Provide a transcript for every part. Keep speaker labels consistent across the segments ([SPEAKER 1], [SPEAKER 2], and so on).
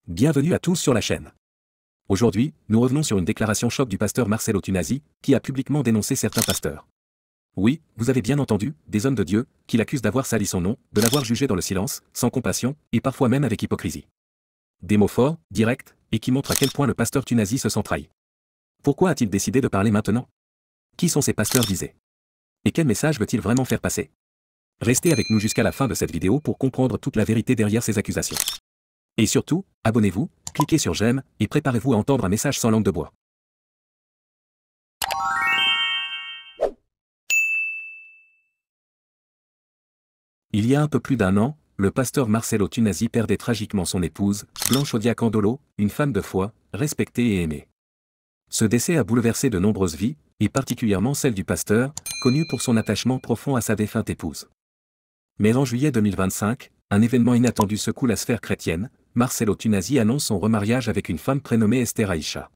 [SPEAKER 1] Bienvenue à tous sur la chaîne. Aujourd'hui, nous revenons sur une déclaration choc du pasteur Marcelo Tunasi, qui a publiquement dénoncé certains pasteurs. Oui, vous avez bien entendu, des hommes de Dieu, qui l'accusent d'avoir sali son nom, de l'avoir jugé dans le silence, sans compassion, et parfois même avec hypocrisie. Des mots forts, directs, et qui montrent à quel point le pasteur Tunasi se sent trahi. Pourquoi a-t-il décidé de parler maintenant? Qui sont ces pasteurs visés? Et quel message veut-il vraiment faire passer? Restez avec nous jusqu'à la fin de cette vidéo pour comprendre toute la vérité derrière ces accusations. Et surtout, abonnez-vous, cliquez sur j'aime, et préparez-vous à entendre un message sans langue de bois. Il y a un peu plus d'un an, le pasteur Marcelo Tunasi perdait tragiquement son épouse, Blanche Odia Candolo, une femme de foi, respectée et aimée. Ce décès a bouleversé de nombreuses vies, et particulièrement celle du pasteur, connu pour son attachement profond à sa défunte épouse. Mais en juillet 2025, un événement inattendu secoue la sphère chrétienne. Marcelo Tunasi annonce son remariage avec une femme prénommée Esther Aïcha.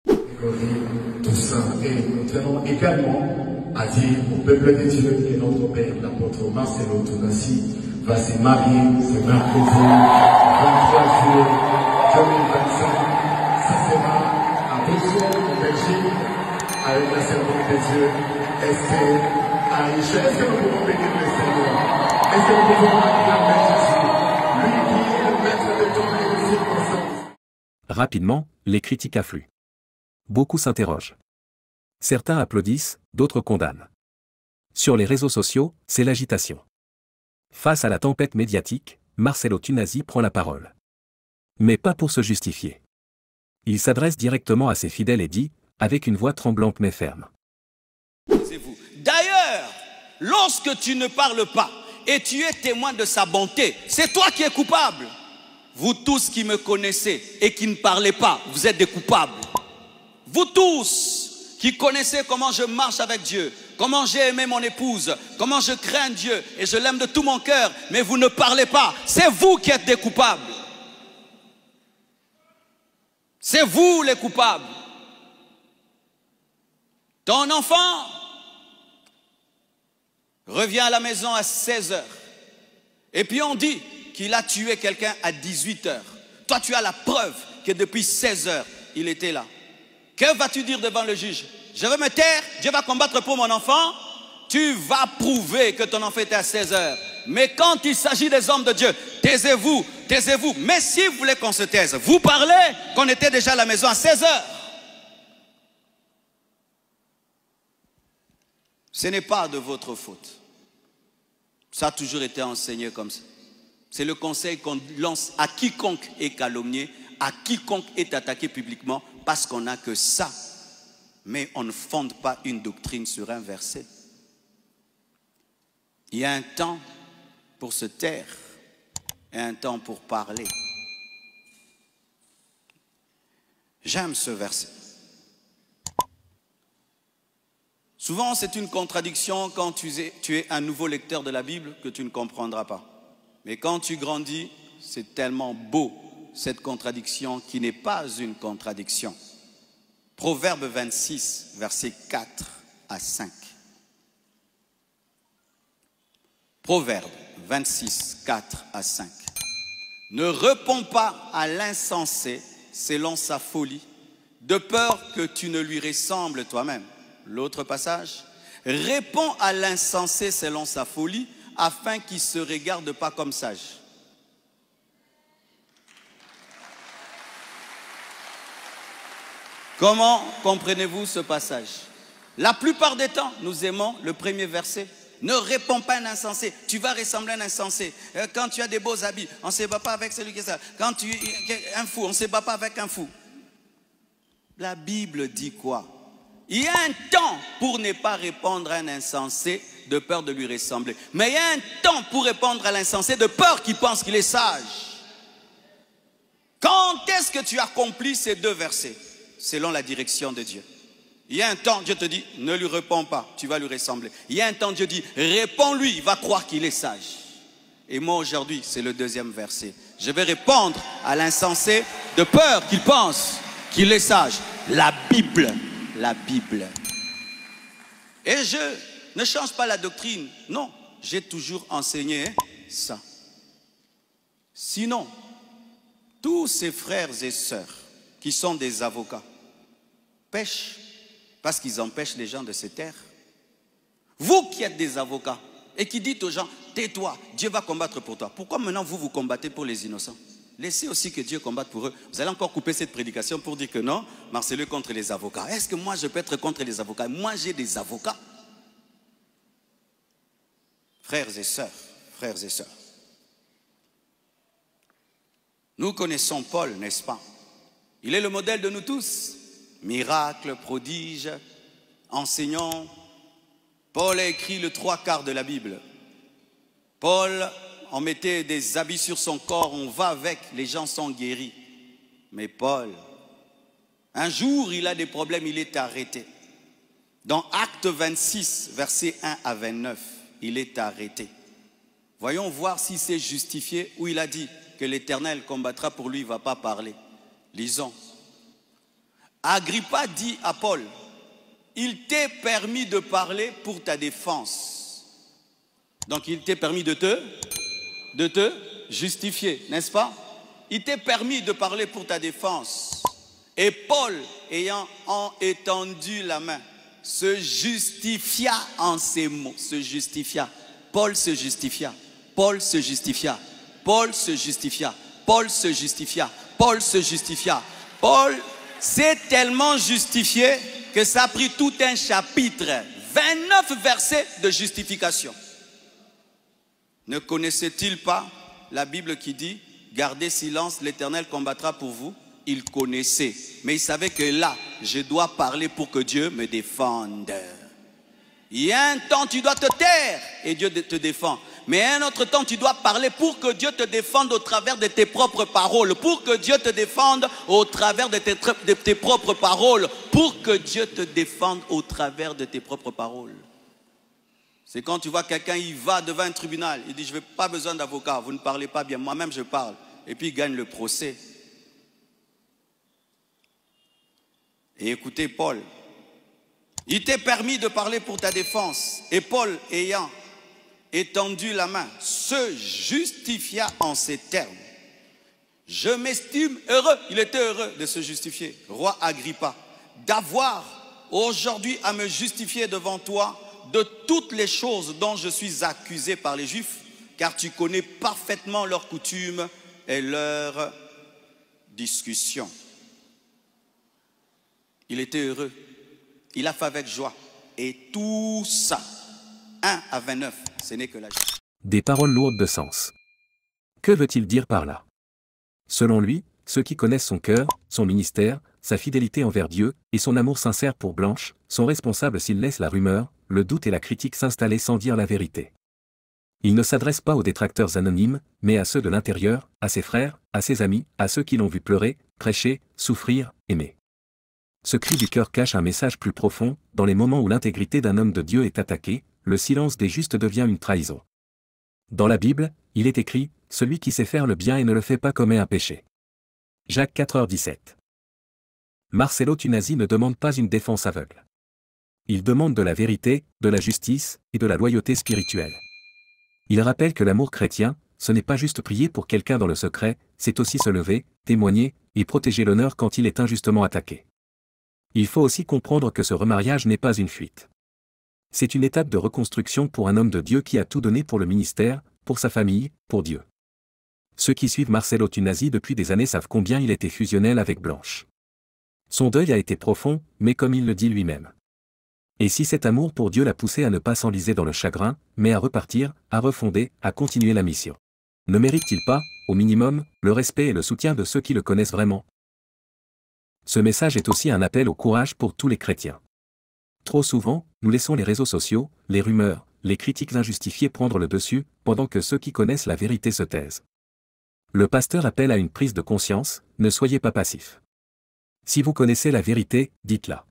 [SPEAKER 2] Tout ça, et nous tenons également à dire au peuple de Dieu que notre père, l'apôtre Marcelo Tunasi, va se marier ce mercredi 23 juillet 2025. Ça sera à Bruxelles, en Belgique, avec la servante de Dieu, Esther Aïcha. Est-ce que nous pouvons bénir le Seigneur? Est-ce que nous pouvons acclamer Jésus? Lui qui est le maître de temps et de circonstances.
[SPEAKER 1] Rapidement, les critiques affluent. Beaucoup s'interrogent. Certains applaudissent, d'autres condamnent. Sur les réseaux sociaux, c'est l'agitation. Face à la tempête médiatique, Marcelo Tunasi prend la parole. Mais pas pour se justifier. Il s'adresse directement à ses fidèles et dit, avec une voix tremblante mais ferme.
[SPEAKER 3] D'ailleurs, lorsque tu ne parles pas et tu es témoin de sa bonté, c'est toi qui es coupable. Vous tous qui me connaissez et qui ne parlez pas, vous êtes des coupables. Vous tous qui connaissez comment je marche avec Dieu, comment j'ai aimé mon épouse, comment je crains Dieu et je l'aime de tout mon cœur, mais vous ne parlez pas, c'est vous qui êtes des coupables. C'est vous les coupables. Ton enfant revient à la maison à 16 h. Et puis on dit qu'il a tué quelqu'un à 18 h. Toi, tu as la preuve que depuis 16 h, il était là. Que vas-tu dire devant le juge? Je vais me taire, Dieu va combattre pour mon enfant. Tu vas prouver que ton enfant était à 16 h. Mais quand il s'agit des hommes de Dieu, taisez-vous, taisez-vous. Mais si vous voulez qu'on se taise, vous parlez qu'on était déjà à la maison à 16 h. Ce n'est pas de votre faute. Ça a toujours été enseigné comme ça. C'est le conseil qu'on lance à quiconque est calomnié, à quiconque est attaqué publiquement, parce qu'on n'a que ça. Mais on ne fonde pas une doctrine sur un verset. Il y a un temps pour se taire et un temps pour parler. J'aime ce verset. Souvent, c'est une contradiction quand tu es un nouveau lecteur de la Bible que tu ne comprendras pas. Mais quand tu grandis, c'est tellement beau, cette contradiction qui n'est pas une contradiction. Proverbe 26, versets 4 à 5. Proverbe 26, 4 à 5. Ne réponds pas à l'insensé selon sa folie, de peur que tu ne lui ressembles toi-même. L'autre passage, réponds à l'insensé selon sa folie, afin qu'il ne se regarde pas comme sage. Comment comprenez-vous ce passage? La plupart des temps, nous aimons le premier verset. Ne réponds pas à un insensé, tu vas ressembler à un insensé. Quand tu as des beaux habits, on ne se bat pas avec celui qui est ça. Quand tu es un fou, on ne se bat pas avec un fou. La Bible dit quoi? Il y a un temps pour ne pas répondre à un insensé de peur de lui ressembler. Mais il y a un temps pour répondre à l'insensé de peur qu'il pense qu'il est sage. Quand est-ce que tu accomplis ces deux versets? Selon la direction de Dieu. Il y a un temps, Dieu te dit, ne lui réponds pas, tu vas lui ressembler. Il y a un temps, Dieu dit, réponds-lui, il va croire qu'il est sage. Et moi aujourd'hui, c'est le deuxième verset. Je vais répondre à l'insensé de peur qu'il pense qu'il est sage. La Bible. La Bible. Et je ne change pas la doctrine. Non, j'ai toujours enseigné ça. Sinon, tous ces frères et sœurs qui sont des avocats pêchent parce qu'ils empêchent les gens de se taire. Vous qui êtes des avocats et qui dites aux gens, tais-toi, Dieu va combattre pour toi. Pourquoi maintenant vous combattez pour les innocents? Laissez aussi que Dieu combatte pour eux. Vous allez encore couper cette prédication pour dire que non, Marcellus est contre les avocats. Est-ce que moi je peux être contre les avocats? Moi j'ai des avocats. Frères et sœurs, nous connaissons Paul, n'est-ce pas? Il est le modèle de nous tous. Miracle, prodige, enseignant. Paul a écrit le 3/4 de la Bible. Paul, on mettait des habits sur son corps, on va avec, les gens sont guéris. Mais Paul, un jour, il a des problèmes, il est arrêté. Dans Acte 26, versets 1 à 29, il est arrêté. Voyons voir s'il s'est justifié ou il a dit que l'Éternel combattra pour lui, il ne va pas parler. Lisons. Agrippa dit à Paul, il t'est permis de parler pour ta défense. Donc il t'est permis de te justifier, n'est-ce pas? Il t'est permis de parler pour ta défense. Et Paul, ayant étendu la main, se justifia en ces mots. Se justifia. Paul se justifia. Paul se justifia. Paul se justifia. Paul se justifia. Paul se justifia. Paul s'est tellement justifié que ça a pris tout un chapitre, 29 versets de justification. Ne connaissait-il pas la Bible qui dit « Gardez silence, l'Éternel combattra pour vous » Il connaissait, mais il savait que là, je dois parler pour que Dieu me défende. Il y a un temps, tu dois te taire et Dieu te défend. Mais un autre temps, tu dois parler pour que Dieu te défende au travers de tes propres paroles. Pour que Dieu te défende au travers de tes propres paroles. Pour que Dieu te défende au travers de tes propres paroles. C'est quand tu vois quelqu'un, il va devant un tribunal. Il dit, je n'ai pas besoin d'avocat, vous ne parlez pas bien. Moi-même, je parle. Et puis, il gagne le procès. Et écoutez Paul. Il t'est permis de parler pour ta défense. Et Paul, ayant étendu la main, se justifia en ces termes. Je m'estime heureux, il était heureux de se justifier, roi Agrippa, d'avoir aujourd'hui à me justifier devant toi de toutes les choses dont je suis accusé par les Juifs, car tu connais parfaitement leurs coutumes et leurs discussions. Il était heureux, il a fait avec joie, et tout ça, 1 à 29, ce n'est que la joie.
[SPEAKER 1] Des paroles lourdes de sens. Que veut-il dire par là? Selon lui, ceux qui connaissent son cœur, son ministère, sa fidélité envers Dieu et son amour sincère pour Blanche sont responsables s'ils laissent la rumeur, le doute et la critique s'installer sans dire la vérité. Il ne s'adresse pas aux détracteurs anonymes, mais à ceux de l'intérieur, à ses frères, à ses amis, à ceux qui l'ont vu pleurer, prêcher, souffrir, aimer. Ce cri du cœur cache un message plus profond. Dans les moments où l'intégrité d'un homme de Dieu est attaquée, le silence des justes devient une trahison. Dans la Bible, il est écrit « Celui qui sait faire le bien et ne le fait pas commet un péché ». Jacques 4h17. Marcello Tunasi ne demande pas une défense aveugle. Il demande de la vérité, de la justice et de la loyauté spirituelle. Il rappelle que l'amour chrétien, ce n'est pas juste prier pour quelqu'un dans le secret, c'est aussi se lever, témoigner et protéger l'honneur quand il est injustement attaqué. Il faut aussi comprendre que ce remariage n'est pas une fuite. C'est une étape de reconstruction pour un homme de Dieu qui a tout donné pour le ministère, pour sa famille, pour Dieu. Ceux qui suivent Marcello Tunasi depuis des années savent combien il était fusionnel avec Blanche. Son deuil a été profond, mais comme il le dit lui-même. Et si cet amour pour Dieu l'a poussé à ne pas s'enliser dans le chagrin, mais à repartir, à refonder, à continuer la mission. Ne mérite-t-il pas, au minimum, le respect et le soutien de ceux qui le connaissent vraiment? Ce message est aussi un appel au courage pour tous les chrétiens. Trop souvent, nous laissons les réseaux sociaux, les rumeurs, les critiques injustifiées prendre le dessus, pendant que ceux qui connaissent la vérité se taisent. Le pasteur appelle à une prise de conscience, ne soyez pas passifs. Si vous connaissez la vérité, dites-la.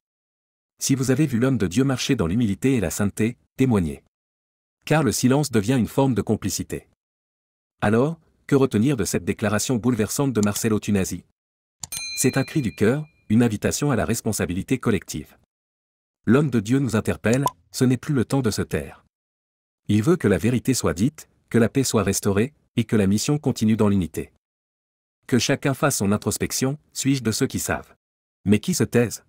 [SPEAKER 1] Si vous avez vu l'homme de Dieu marcher dans l'humilité et la sainteté, témoignez. Car le silence devient une forme de complicité. Alors, que retenir de cette déclaration bouleversante de Marcello Tunasi? C'est un cri du cœur, une invitation à la responsabilité collective. L'homme de Dieu nous interpelle, ce n'est plus le temps de se taire. Il veut que la vérité soit dite, que la paix soit restaurée, et que la mission continue dans l'unité. Que chacun fasse son introspection, suis-je de ceux qui savent? Mais qui se taisent?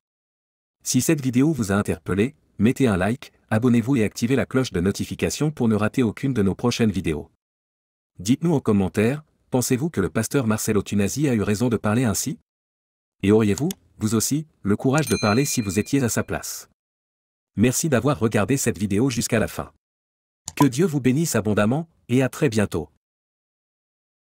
[SPEAKER 1] Si cette vidéo vous a interpellé, mettez un like, abonnez-vous et activez la cloche de notification pour ne rater aucune de nos prochaines vidéos. Dites-nous en commentaire, pensez-vous que le pasteur Marcelo Tunasi a eu raison de parler ainsi? Et auriez-vous, vous aussi, le courage de parler si vous étiez à sa place? Merci d'avoir regardé cette vidéo jusqu'à la fin. Que Dieu vous bénisse abondamment, et à très bientôt.